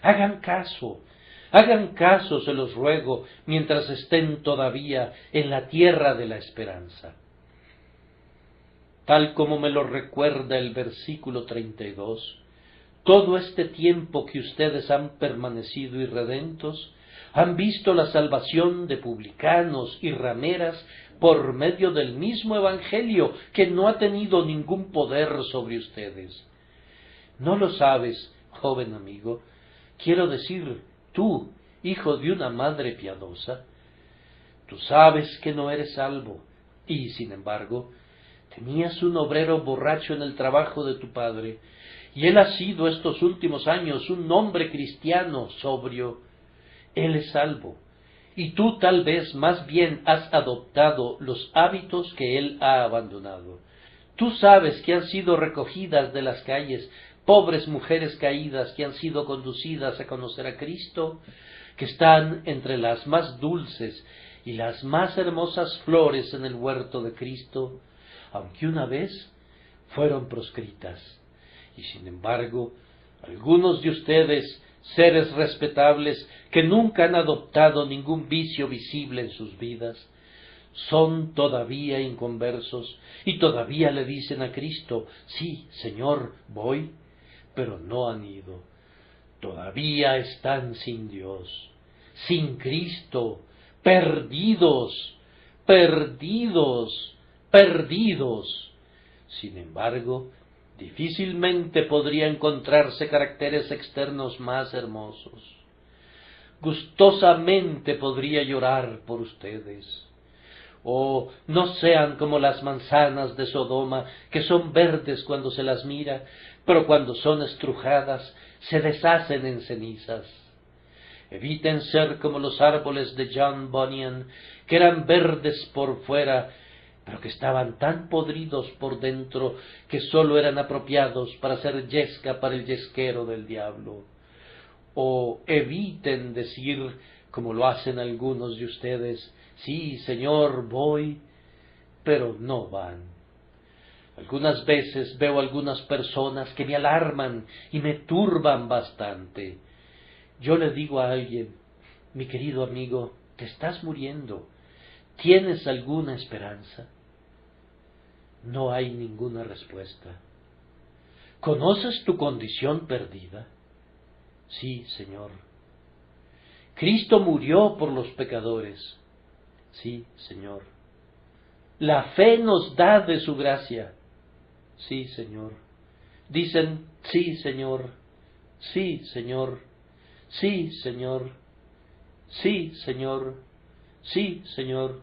Hagan caso, se los ruego, mientras estén todavía en la tierra de la esperanza. Tal como me lo recuerda el versículo 32, todo este tiempo que ustedes han permanecido irredentos, han visto la salvación de publicanos y rameras por medio del mismo evangelio que no ha tenido ningún poder sobre ustedes. ¿No lo sabes, joven amigo? Quiero decir, tú, hijo de una madre piadosa, tú sabes que no eres salvo, y sin embargo, tenías un obrero borracho en el trabajo de tu padre, y él ha sido estos últimos años un hombre cristiano sobrio. Él es salvo, y tú tal vez más bien has adoptado los hábitos que él ha abandonado. Tú sabes que han sido recogidas de las calles pobres mujeres caídas que han sido conducidas a conocer a Cristo, que están entre las más dulces y las más hermosas flores en el huerto de Cristo, aunque una vez fueron proscritas. Y sin embargo, algunos de ustedes, seres respetables que nunca han adoptado ningún vicio visible en sus vidas, son todavía inconversos y todavía le dicen a Cristo: sí, Señor, voy, pero no han ido. Todavía están sin Dios, sin Cristo, perdidos. Sin embargo, difícilmente podría encontrarse caracteres externos más hermosos. Gustosamente podría llorar por ustedes. Oh, no sean como las manzanas de Sodoma, que son verdes cuando se las mira, pero cuando son estrujadas se deshacen en cenizas. Eviten ser como los árboles de John Bunyan, que eran verdes por fuera, pero que estaban tan podridos por dentro que sólo eran apropiados para ser yesca para el yesquero del diablo. O eviten decir, como lo hacen algunos de ustedes: sí, Señor, voy, pero no van. Algunas veces veo algunas personas que me alarman y me turban bastante. Yo le digo a alguien: mi querido amigo, te estás muriendo, ¿tienes alguna esperanza? No hay ninguna respuesta. ¿Conoces tu condición perdida? Sí, Señor. Cristo murió por los pecadores. Sí, Señor. La fe nos da de su gracia. Sí, Señor. Dicen: sí, Señor. Sí, Señor. Sí, Señor. Sí, Señor. Sí, Señor.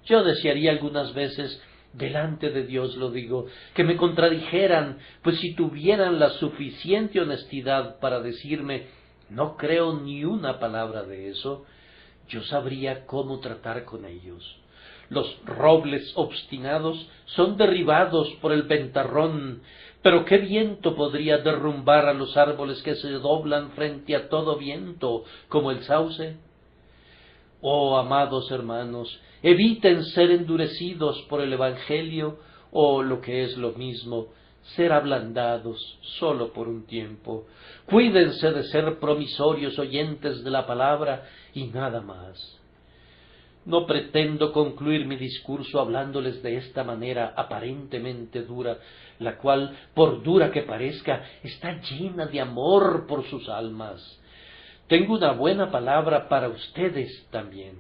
Yo desearía algunas veces, delante de Dios lo digo, que me contradijeran, pues si tuvieran la suficiente honestidad para decirme: no creo ni una palabra de eso, yo sabría cómo tratar con ellos. Los robles obstinados son derribados por el ventarrón, pero ¿qué viento podría derrumbar a los árboles que se doblan frente a todo viento, como el sauce? Oh, amados hermanos, eviten ser endurecidos por el Evangelio, o lo que es lo mismo, ser ablandados solo por un tiempo. Cuídense de ser promisorios oyentes de la palabra y nada más. No pretendo concluir mi discurso hablándoles de esta manera aparentemente dura, la cual, por dura que parezca, está llena de amor por sus almas. Tengo una buena palabra para ustedes también.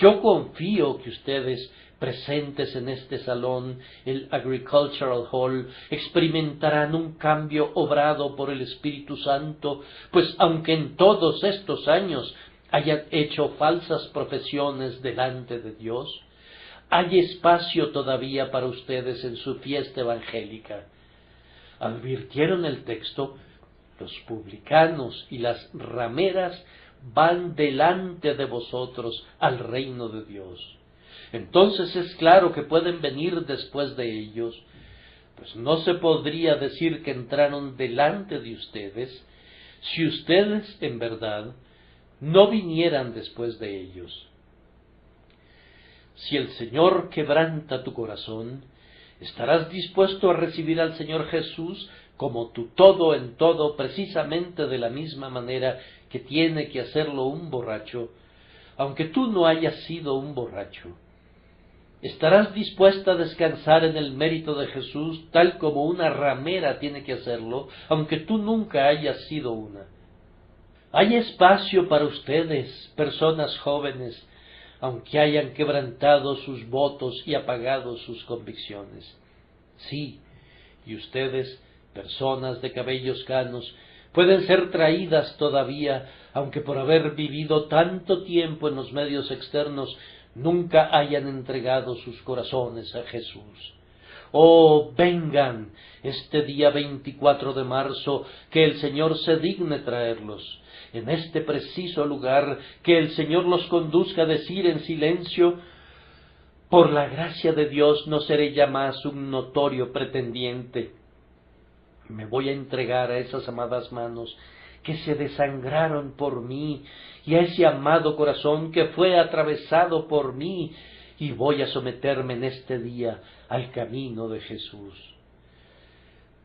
Yo confío que ustedes, presentes en este salón, el Agricultural Hall, experimentarán un cambio obrado por el Espíritu Santo, pues aunque en todos estos años hayan hecho falsas profesiones delante de Dios, hay espacio todavía para ustedes en su fiesta evangélica. Advirtieron el texto: los publicanos y las rameras van delante de vosotros al reino de Dios. Entonces es claro que pueden venir después de ellos, pues no se podría decir que entraron delante de ustedes si ustedes en verdad no vinieran después de ellos. Si el Señor quebranta tu corazón, ¿estarás dispuesto a recibir al Señor Jesús como tu todo en todo, precisamente de la misma manera que tiene que hacerlo un borracho, aunque tú no hayas sido un borracho? ¿Estarás dispuesta a descansar en el mérito de Jesús, tal como una ramera tiene que hacerlo, aunque tú nunca hayas sido una? Hay espacio para ustedes, personas jóvenes, aunque hayan quebrantado sus votos y apagado sus convicciones. Sí, y ustedes, personas de cabellos canos, pueden ser traídas todavía, aunque por haber vivido tanto tiempo en los medios externos, nunca hayan entregado sus corazones a Jesús. Oh, vengan este día 24 de marzo, que el Señor se digne traerlos. En este preciso lugar, que el Señor los conduzca a decir en silencio: por la gracia de Dios no seré ya más un notorio pretendiente. Me voy a entregar a esas amadas manos que se desangraron por mí, y a ese amado corazón que fue atravesado por mí, y voy a someterme en este día al camino de Jesús.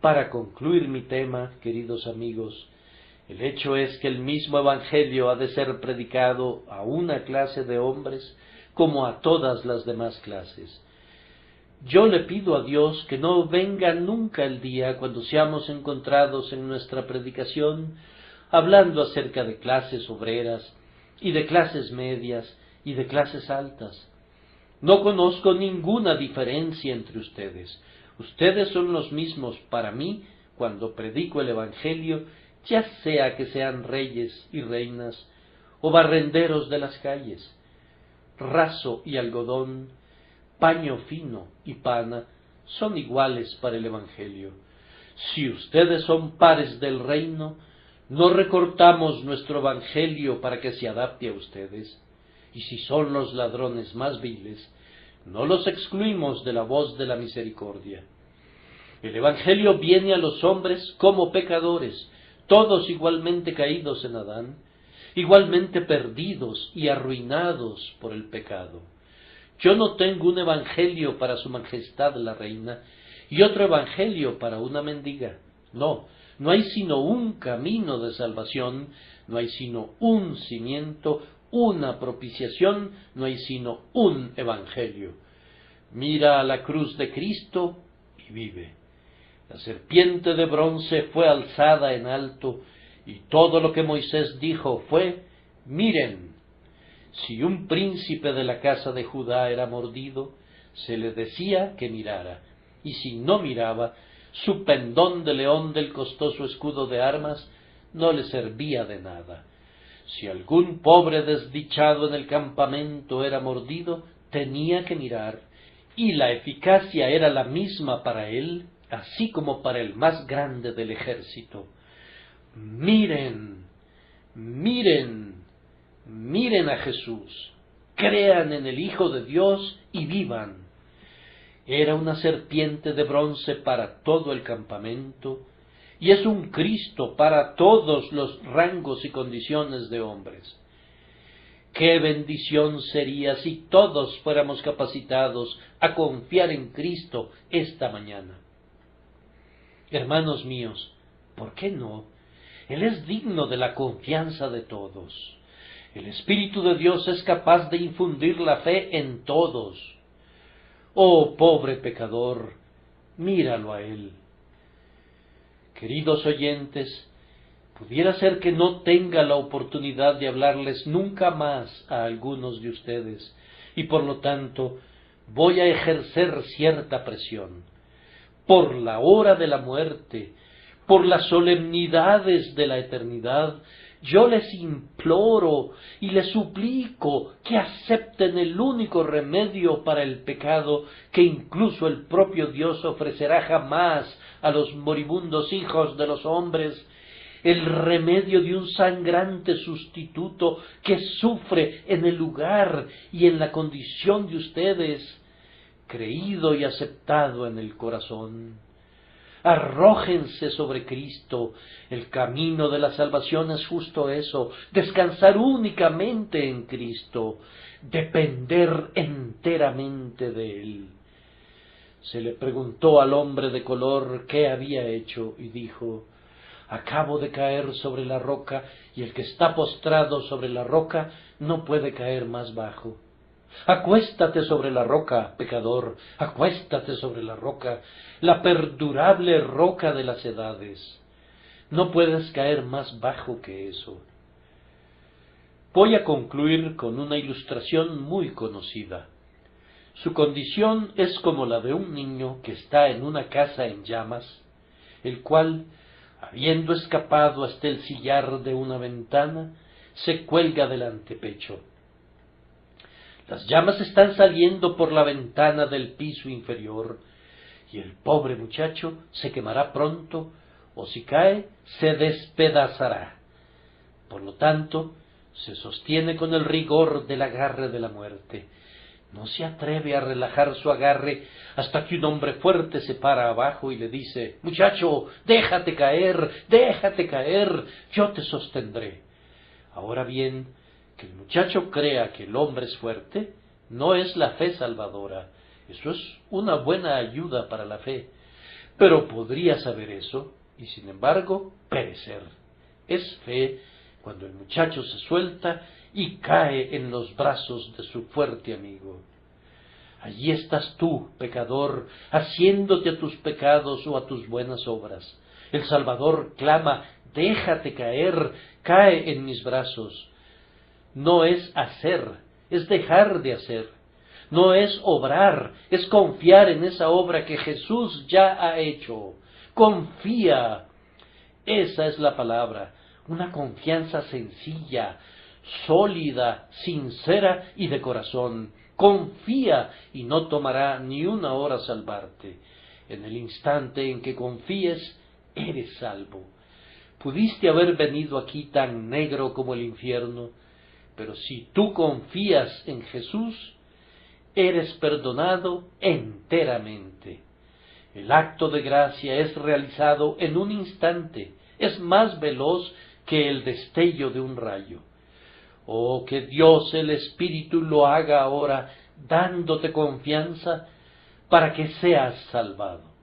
Para concluir mi tema, queridos amigos, el hecho es que el mismo Evangelio ha de ser predicado a una clase de hombres como a todas las demás clases. Yo le pido a Dios que no venga nunca el día cuando seamos encontrados en nuestra predicación hablando acerca de clases obreras y de clases medias y de clases altas. No conozco ninguna diferencia entre ustedes. Ustedes son los mismos para mí cuando predico el Evangelio, ya sea que sean reyes y reinas o barrenderos de las calles. Raso y algodón, paño fino y pana son iguales para el Evangelio. Si ustedes son pares del reino, no recortamos nuestro Evangelio para que se adapte a ustedes. Y si son los ladrones más viles, no los excluimos de la voz de la misericordia. El Evangelio viene a los hombres como pecadores, todos igualmente caídos en Adán, igualmente perdidos y arruinados por el pecado. Yo no tengo un evangelio para su majestad la reina y otro evangelio para una mendiga. No, no hay sino un camino de salvación, no hay sino un cimiento, una propiciación, no hay sino un evangelio. Mira a la cruz de Cristo y vive. La serpiente de bronce fue alzada en alto, y todo lo que Moisés dijo fue: miren. Si un príncipe de la casa de Judá era mordido, se le decía que mirara, y si no miraba, su pendón de león del costoso escudo de armas no le servía de nada. Si algún pobre desdichado en el campamento era mordido, tenía que mirar, y la eficacia era la misma para él, así como para el más grande del ejército. Miren, miren, miren a Jesús, crean en el Hijo de Dios y vivan. Era una serpiente de bronce para todo el campamento, y es un Cristo para todos los rangos y condiciones de hombres. Qué bendición sería si todos fuéramos capacitados a confiar en Cristo esta mañana. Hermanos míos, ¿por qué no? Él es digno de la confianza de todos. El Espíritu de Dios es capaz de infundir la fe en todos. Oh, pobre pecador, míralo a Él. Queridos oyentes, Pudiera ser que no tenga la oportunidad de hablarles nunca más a algunos de ustedes, y por lo tanto voy a ejercer cierta presión. Por la hora de la muerte, por las solemnidades de la eternidad, yo les imploro y les suplico que acepten el único remedio para el pecado que incluso el propio Dios ofrecerá jamás a los moribundos hijos de los hombres, el remedio de un sangrante sustituto que sufre en el lugar y en la condición de ustedes, creído y aceptado en el corazón. Arrójense sobre Cristo. El camino de la salvación es justo eso, descansar únicamente en Cristo, depender enteramente de Él. Se le preguntó al hombre de color qué había hecho y dijo: acabo de caer sobre la roca, y el que está postrado sobre la roca no puede caer más bajo. Acuéstate sobre la roca, pecador, acuéstate sobre la roca, la perdurable roca de las edades. No puedes caer más bajo que eso. Voy a concluir con una ilustración muy conocida. Su condición es como la de un niño que está en una casa en llamas, el cual, habiendo escapado hasta el sillar de una ventana, se cuelga del antepecho. Las llamas están saliendo por la ventana del piso inferior, y el pobre muchacho se quemará pronto, o si cae, se despedazará. Por lo tanto, se sostiene con el rigor del agarre de la muerte. No se atreve a relajar su agarre hasta que un hombre fuerte se para abajo y le dice: muchacho, déjate caer, yo te sostendré. Ahora bien, que el muchacho crea que el hombre es fuerte, no es la fe salvadora. Eso es una buena ayuda para la fe, pero podría saber eso y sin embargo perecer. Es fe cuando el muchacho se suelta y cae en los brazos de su fuerte amigo. Allí estás tú, pecador, haciéndote a tus pecados o a tus buenas obras. El Salvador clama: déjate caer, cae en mis brazos. No es hacer, es dejar de hacer. No es obrar, es confiar en esa obra que Jesús ya ha hecho. Confía. Esa es la palabra, una confianza sencilla, sólida, sincera y de corazón. Confía y no tomará ni una hora salvarte. En el instante en que confíes, eres salvo. Pudiste haber venido aquí tan negro como el infierno, pero si tú confías en Jesús, eres perdonado enteramente. El acto de gracia es realizado en un instante, es más veloz que el destello de un rayo. Oh, que Dios el Espíritu lo haga ahora, dándote confianza para que seas salvado.